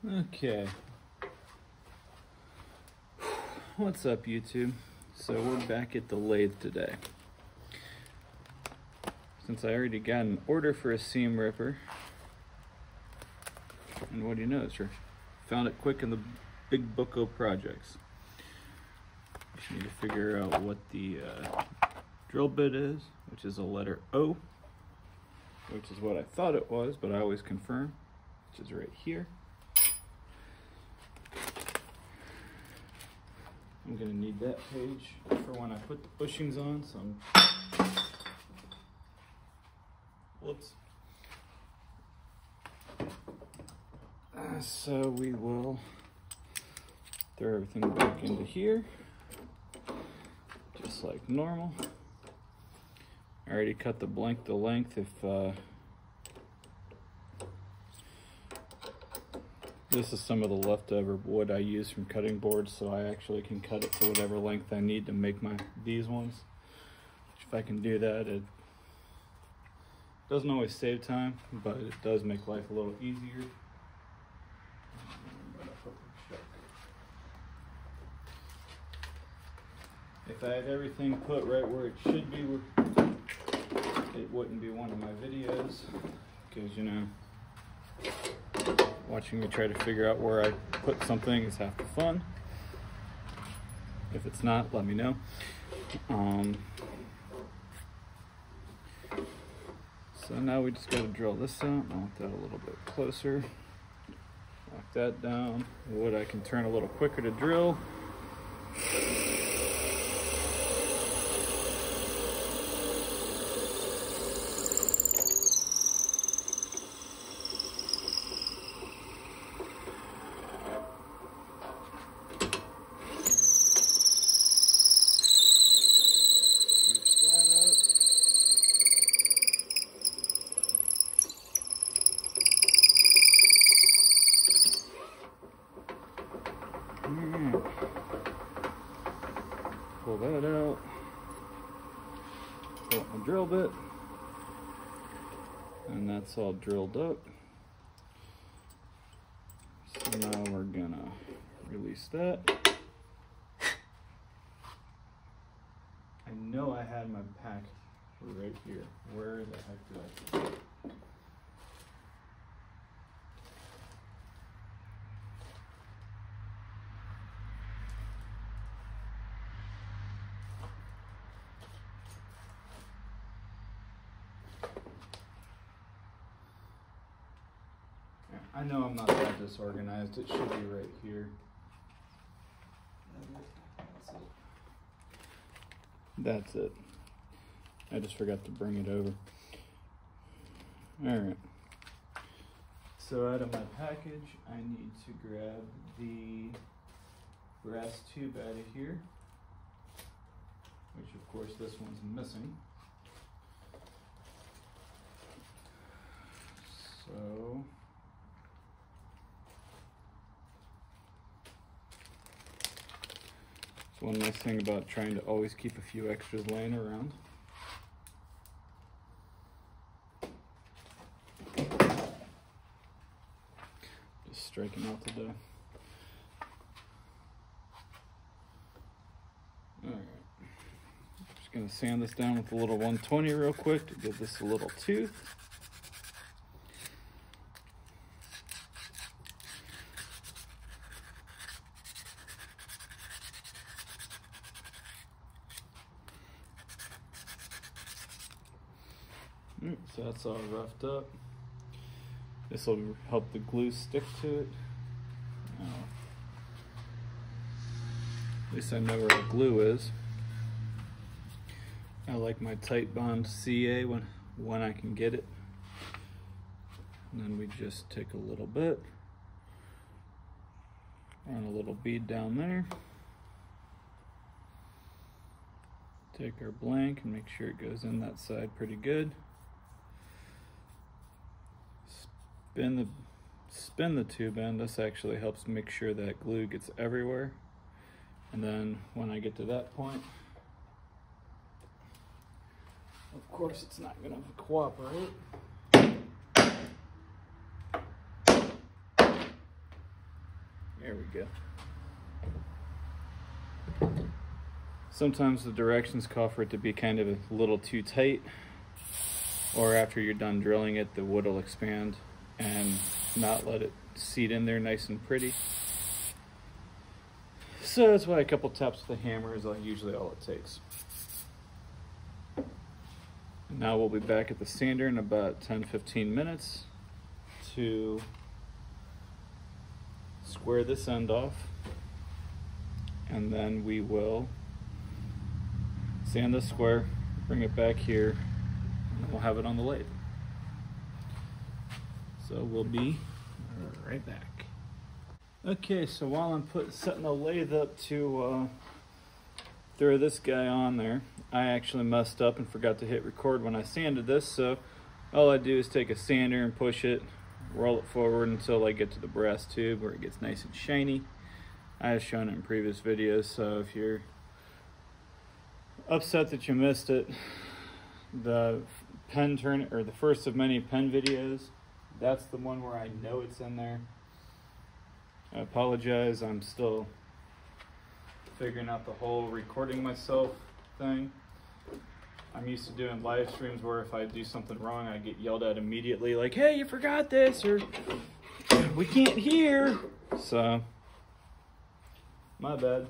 Okay. What's up, YouTube? So we're back at the lathe today. Since I already got an order for a seam ripper, and what do you know, sir? Found it quick in the big book of projects. Just need to figure out what the drill bit is, which is a letter O, which is what I thought it was, but I always confirm, which is right here. I'm gonna need that page for when I put the bushings on, so whoops. So we will throw everything back into here, just like normal. I already cut the length if this is some of the leftover wood I use from cutting boards, so I actually can cut it to whatever length I need to make these ones. If I can do that, it doesn't always save time, but it does make life a little easier. If I had everything put right where it should be, it wouldn't be one of my videos, because, you know, watching me try to figure out where I put something is half the fun. If it's not, let me know. So now we just got to drill this out. I want that a little bit closer. Lock that down. Wood I can turn a little quicker to drill. Pull that out, pull up my drill bit, and that's all drilled up. So now we're gonna release that. I know I had my pack right here. Where the heck did I put it? I know I'm not that disorganized. It should be right here. That's it. I just forgot to bring it over. All right. So out of my package, I need to grab the brass tube out of here, which of course this one's missing. So it's one nice thing about trying to always keep a few extras laying around. Just striking out the dough. Alright. Just going to sand this down with a little 120 real quick to give this a little tooth. So that's all roughed up. This will help the glue stick to it. At least I know where the glue is. I like my tight bond CA when I can get it. And then we just take a little bit, run a little bead down there. Take our blank and make sure it goes in that side pretty good. Spin the tube end. This actually helps make sure that glue gets everywhere. And then when I get to that point, of course it's not going to cooperate. There we go. Sometimes the directions call for it to be kind of a little too tight, or after you're done drilling it, the wood will expand and not let it seat in there nice and pretty. So that's why a couple taps with the hammer is usually all it takes. Now we'll be back at the sander in about 10-15 minutes to square this end off, and then we will sand this square, bring it back here, and we'll have it on the lathe. So we'll be right back. Okay, so while I'm setting the lathe up to throw this guy on there, I actually messed up and forgot to hit record when I sanded this, so all I do is take a sander and push it, roll it forward until I get to the brass tube where it gets nice and shiny. I have shown it in previous videos, so if you're upset that you missed it, the pen turn, or the first of many pen videos, that's the one where I know it's in there. I apologize, I'm still figuring out the whole recording myself thing. I'm used to doing live streams where if I do something wrong, I get yelled at immediately, like, hey, you forgot this, or we can't hear. So, my bad.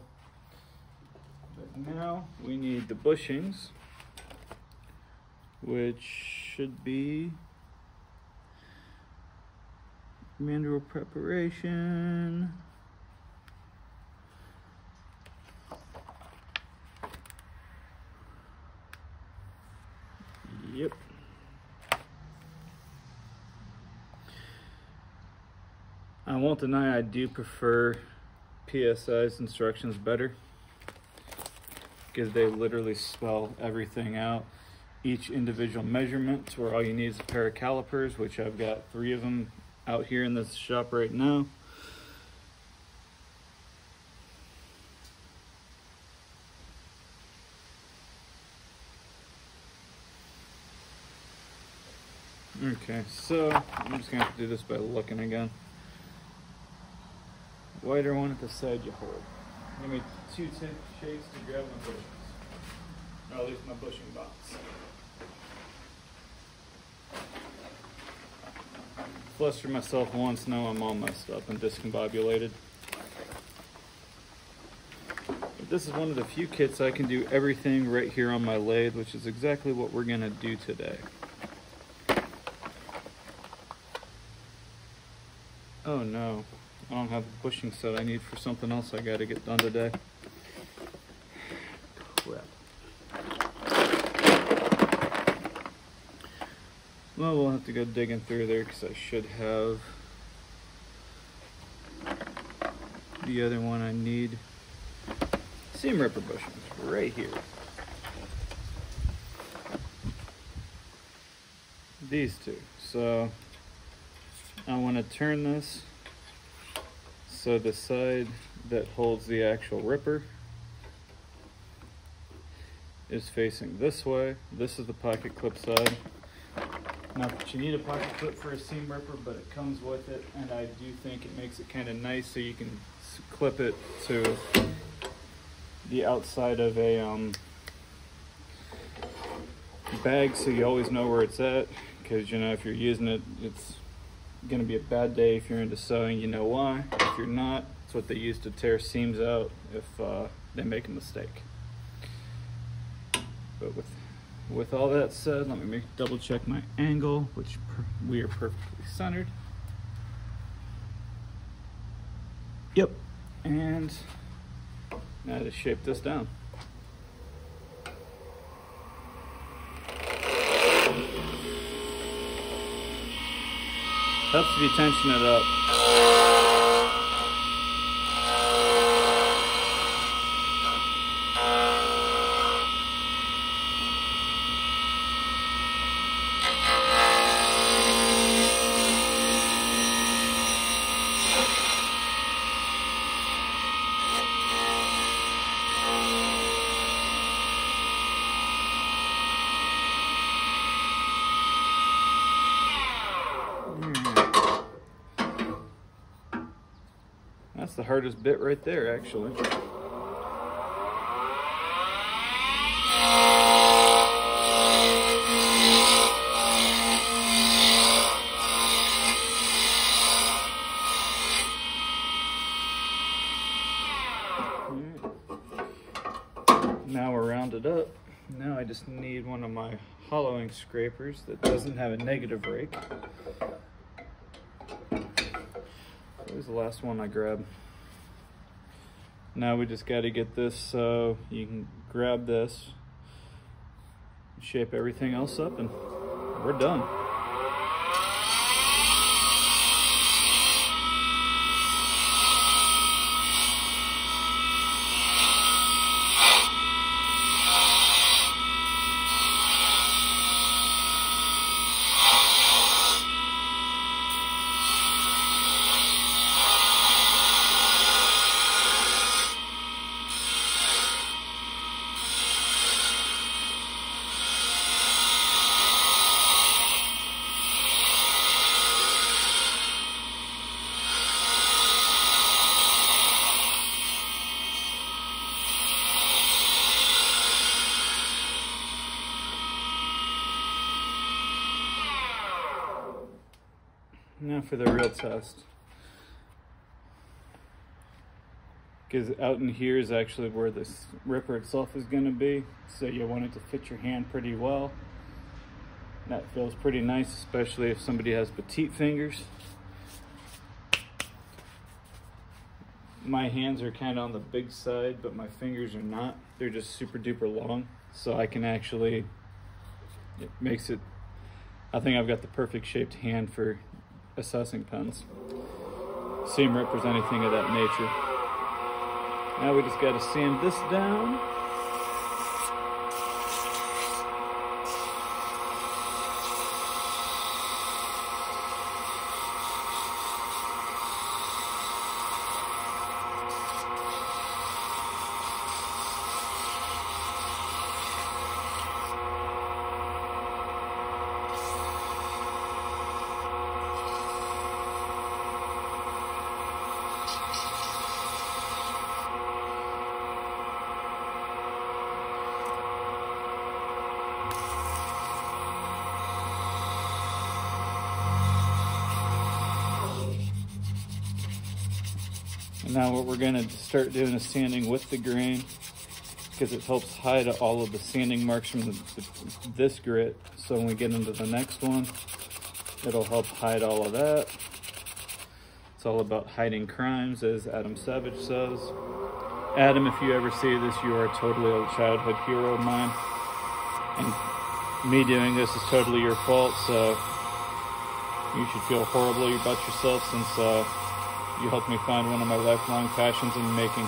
But now we need the bushings, which should be manual preparation. Yep. I won't deny I do prefer PSI's instructions better, because they literally spell everything out, each individual measurement, where all you need is a pair of calipers, which I've got 3 of them out here in this shop right now. Okay, so I'm just gonna have to do this by looking again. Wider one at the side you hold. Give me 2 shakes to grab my bushings, or at least my bushing box. Flustered myself once, now I'm all messed up and discombobulated. But this is one of the few kits I can do everything right here on my lathe, which is exactly what we're gonna do today. Oh no, I don't have the bushing set I need for something else I gotta get done today. Crap. Well, we'll have to go digging through there because I should have the other one I need. Seam ripper bushings right here. These two. So I want to turn this so the side that holds the actual ripper is facing this way. This is the pocket clip side. Not that you need a pocket clip for a seam ripper, but it comes with it, and I do think it makes it kind of nice so you can clip it to the outside of a bag so you always know where it's at, because you know if you're using it, it's going to be a bad day if you're into sewing. You know why. If you're not, it's what they use to tear seams out if they make a mistake. But with all that said, let me double check my angle, which we are perfectly centered. Yep. And now to shape this down. Helps if you tension it up. That's the hardest bit right there, actually. Now we're rounded up. Now I just need one of my hollowing scrapers that doesn't have a negative rake. Here's the last one I grabbed. Now we just got to get this so you can grab this, shape everything else up, and we're done. Now for the real test. Because out in here is actually where this ripper itself is going to be. So you want it to fit your hand pretty well. That feels pretty nice, especially if somebody has petite fingers. My hands are kind of on the big side, but my fingers are not. They're just super duper long. So I can actually, it makes it, I think I've got the perfect shaped hand for assessing pens. Seam rippers, anything of that nature. Now we just got to sand this down. And now what we're going to start doing is sanding with the grain, because it helps hide all of the sanding marks from this grit. So when we get into the next one, it'll help hide all of that. It's all about hiding crimes, as Adam Savage says. Adam, if you ever see this, you are totally a childhood hero of mine. And me doing this is totally your fault, so you should feel horribly about yourself, since you helped me find one of my lifelong passions in making.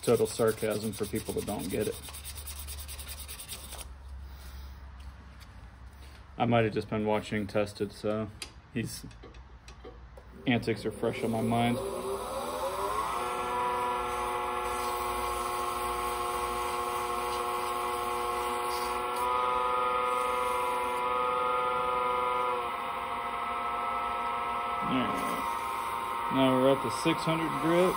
Total sarcasm for people that don't get it. I might have just been watching Tested, so his antics are fresh on my mind. Alright, now we're at the 600 grit.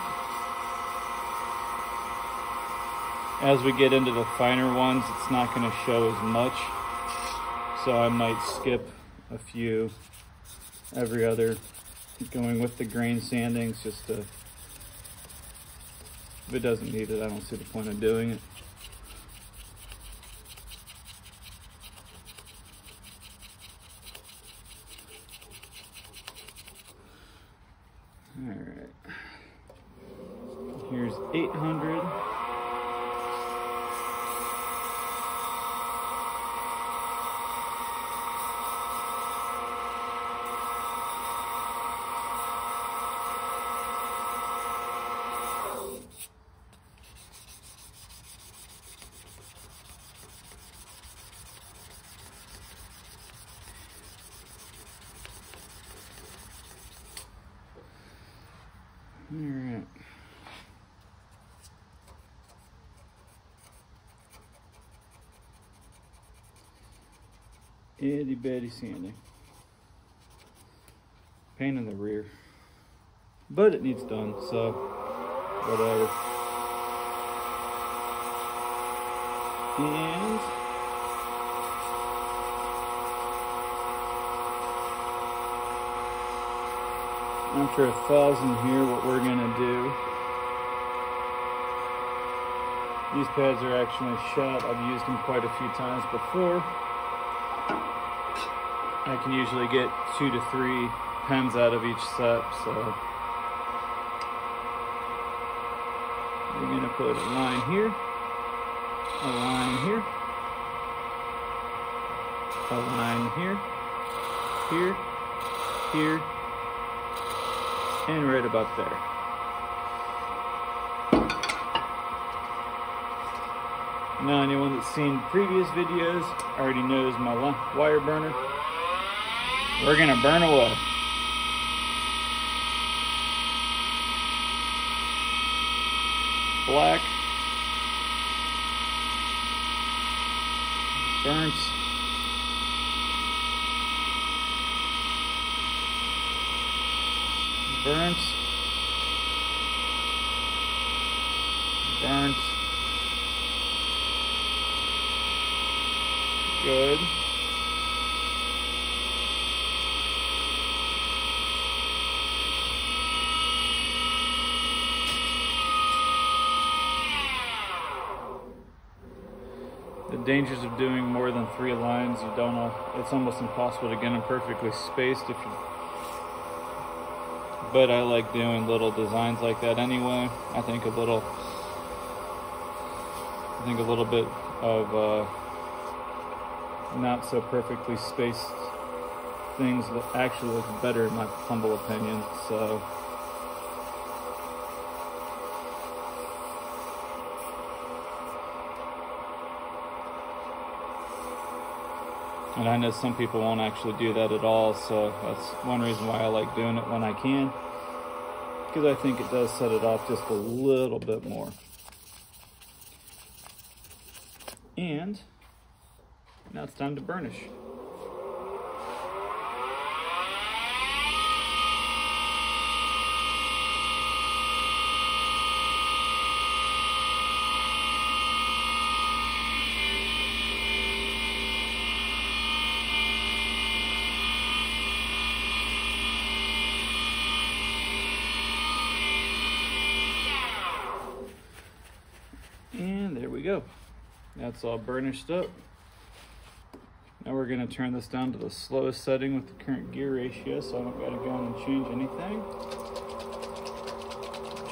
As we get into the finer ones, it's not going to show as much, so I might skip a few every other, going with the grain sandings, just to, if it doesn't need it, I don't see the point of doing it. Alright, here's 800. All right. Itty bitty sanding. Pain in the rear. But it needs done, so whatever. And after 1,000 here, what we're gonna do, these pads are actually shot. I've used them quite a few times before. I can usually get 2 to 3 pens out of each set, so we're gonna put a line here, a line here, a line here, here, here, and right about there. Now, anyone that's seen previous videos already knows my wire burner. We're gonna burn away. Black, burnt, burnt, burnt, good. The dangers of doing more than 3 lines, you don't know, it's almost impossible to get them perfectly spaced if you, but I like doing little designs like that anyway. I think a little bit of not so perfectly spaced things actually look better in my humble opinion, so. And I know some people won't actually do that at all, so that's one reason why I like doing it when I can, because I think it does set it off just a little bit more. And now it's time to burnish. And there we go. That's all burnished up. Now we're going to turn this down to the slowest setting with the current gear ratio, so I don't got to go in and change anything.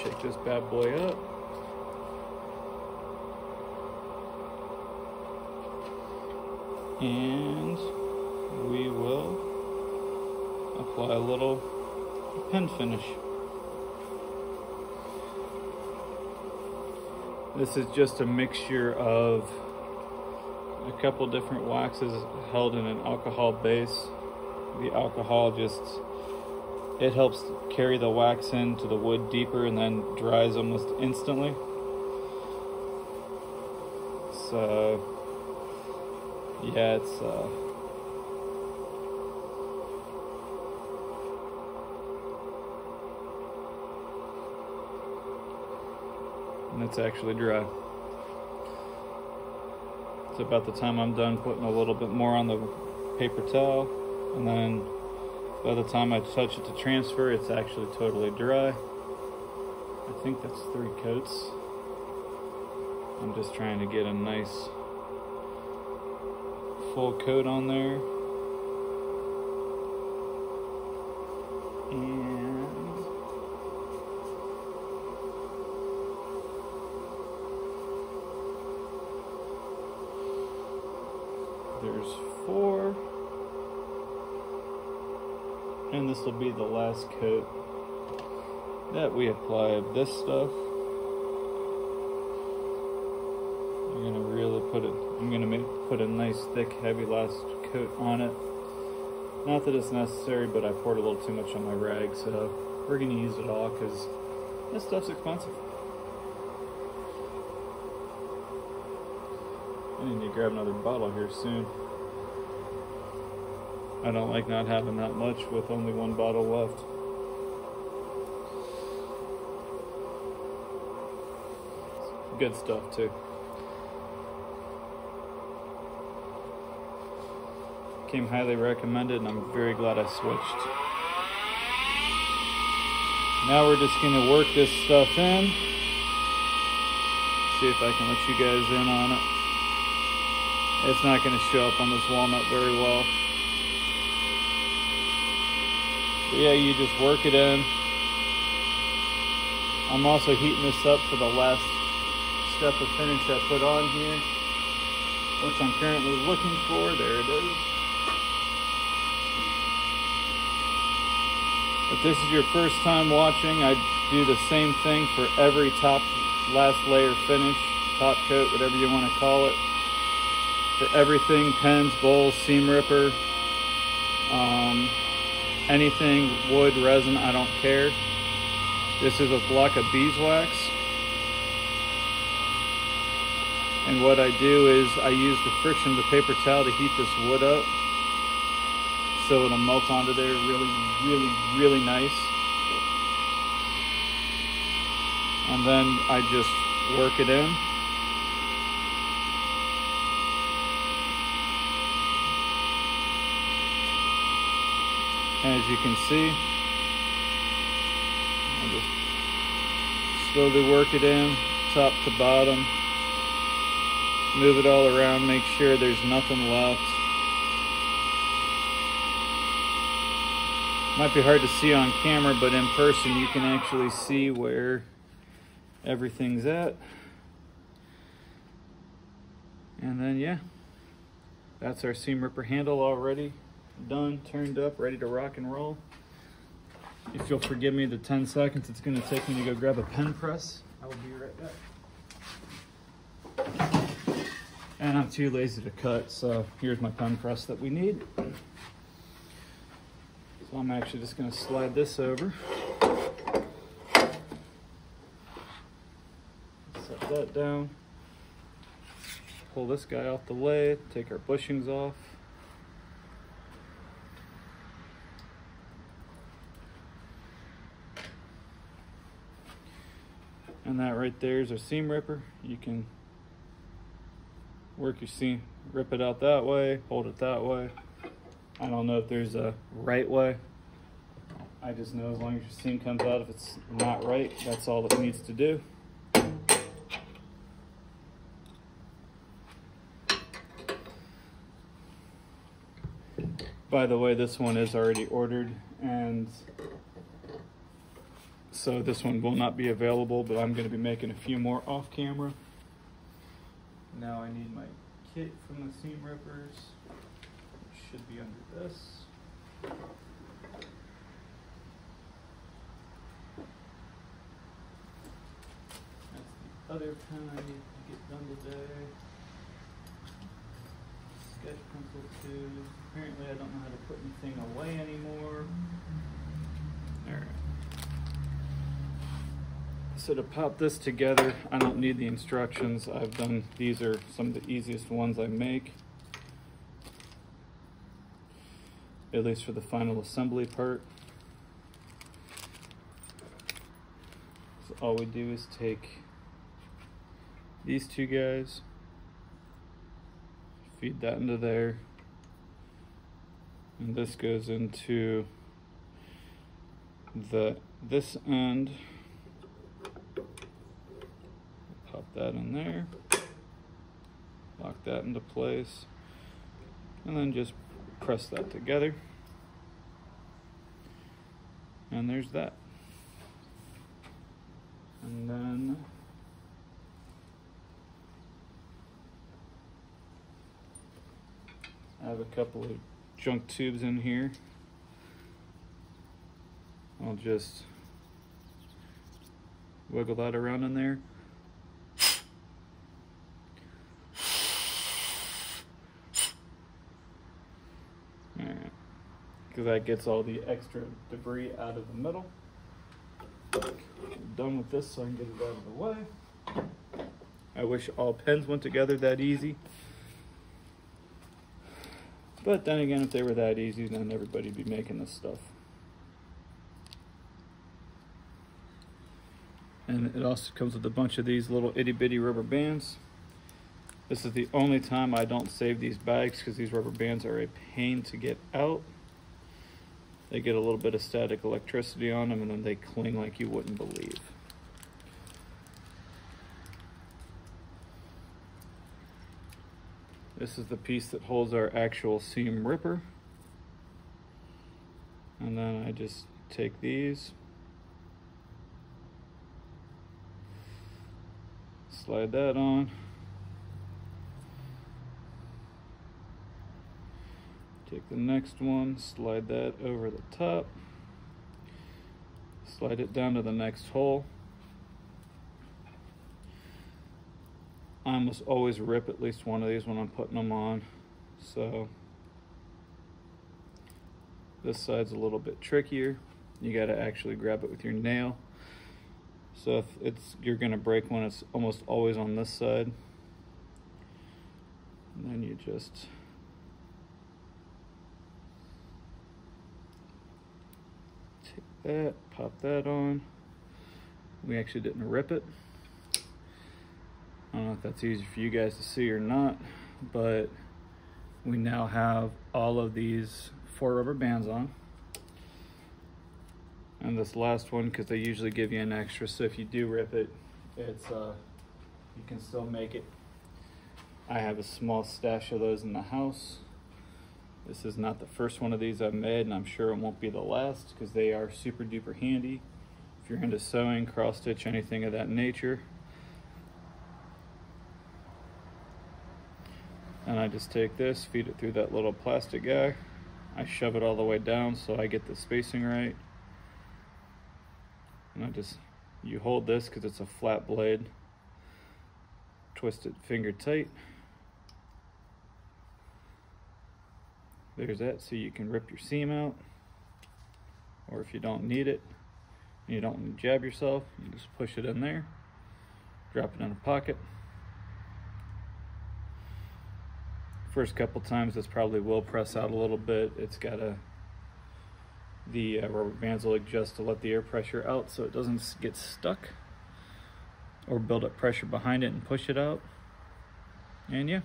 Shake this bad boy up. And we will apply a little pen finish. This is just a mixture of a couple different waxes held in an alcohol base. The alcohol it helps carry the wax into the wood deeper and then dries almost instantly. So yeah, it's and it's actually dry. It's about the time I'm done putting a little bit more on the paper towel, and then by the time I touch it to transfer, it's actually totally dry. I think that's 3 coats. I'm just trying to get a nice full coat on there. And there's 4, and this will be the last coat that we apply of this stuff. I'm gonna really put a nice thick heavy last coat on it. Not that it's necessary, but I poured a little too much on my rag, so we're gonna use it all because this stuff's expensive. I need to grab another bottle here soon. I don't like not having that much with only one bottle left. Good stuff too. Came highly recommended, and I'm very glad I switched. Now we're just gonna work this stuff in. See if I can let you guys in on it. It's not gonna show up on this walnut very well. But yeah, you just work it in. I'm also heating this up for the last step of finish I put on here, which I'm currently looking for. There it is. If this is your first time watching, I do the same thing for every last layer finish, top coat, whatever you want to call it. For everything, pens, bowls, seam ripper, anything, wood, resin, I don't care. This is a block of beeswax. And what I do is I use the friction of the paper towel to heat this wood up so it'll melt onto there really nice. And then I just work it in. As you can see, I just slowly work it in, top to bottom. Move it all around, make sure there's nothing left. Might be hard to see on camera, but in person you can actually see where everything's at. And then yeah, that's our seam ripper handle already done, turned up, ready to rock and roll. If you'll forgive me the 10 seconds it's going to take me to go grab a pen press, I will be right back. And I'm too lazy to cut, so here's my pen press that we need. So I'm actually just going to slide this over. Set that down. Pull this guy off the lathe, take our bushings off. And that right there is our seam ripper. You can work your seam, rip it out that way, hold it that way. I don't know if there's a right way. I just know as long as your seam comes out, if it's not right, that's all it needs to do. By the way, this one is already ordered, and so this one will not be available, but I'm going to be making a few more off camera. Now I need my kit from the seam rippers, which should be under this. That's the other pen I need to get done today. Sketch pencil too. Apparently I don't know how to put anything away anymore. Alright. So to pop this together, I don't need the instructions. These are some of the easiest ones I make, at least for the final assembly part. So all we do is take these two guys, feed that into there, and this goes into this end. Pop that in there, lock that into place, and then just press that together. And there's that. And then I have a couple of junk tubes in here. I'll just wiggle that around in there. Alright, because that gets all the extra debris out of the middle. I'm done with this so I can get it out of the way. I wish all pens went together that easy. But then again, if they were that easy, then everybody'd be making this stuff. And it also comes with a bunch of these little itty bitty rubber bands. This is the only time I don't save these bags, because these rubber bands are a pain to get out. They get a little bit of static electricity on them, and then they cling like you wouldn't believe. This is the piece that holds our actual seam ripper. And then I just take these, slide that on, take the next one, slide that over the top, slide it down to the next hole. I almost always rip at least one of these when I'm putting them on. So this side's a little bit trickier. You got to actually grab it with your nail. So if you're going to break one, it's almost always on this side. And then you just take that, pop that on. We actually didn't rip it. I don't know if that's easy for you guys to see or not, but we now have all of these 4 rubber bands on. And this last one, because they usually give you an extra, so if you do rip it, it's you can still make it. I have a small stash of those in the house. This is not the first one of these I've made, and I'm sure it won't be the last, because they are super duper handy if you're into sewing, cross stitch, anything of that nature. And I just take this, feed it through that little plastic guy. I shove it all the way down so I get the spacing right. And you hold this because it's a flat blade. Twist it finger tight. There's that, so you can rip your seam out. Or if you don't need it, and you don't want to jab yourself, you just push it in there, drop it in a pocket. First couple times this probably will press out a little bit. It's got the rubber bands will adjust to let the air pressure out so it doesn't get stuck or build up pressure behind it and push it out. And yeah,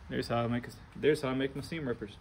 there's how I make my seam rippers.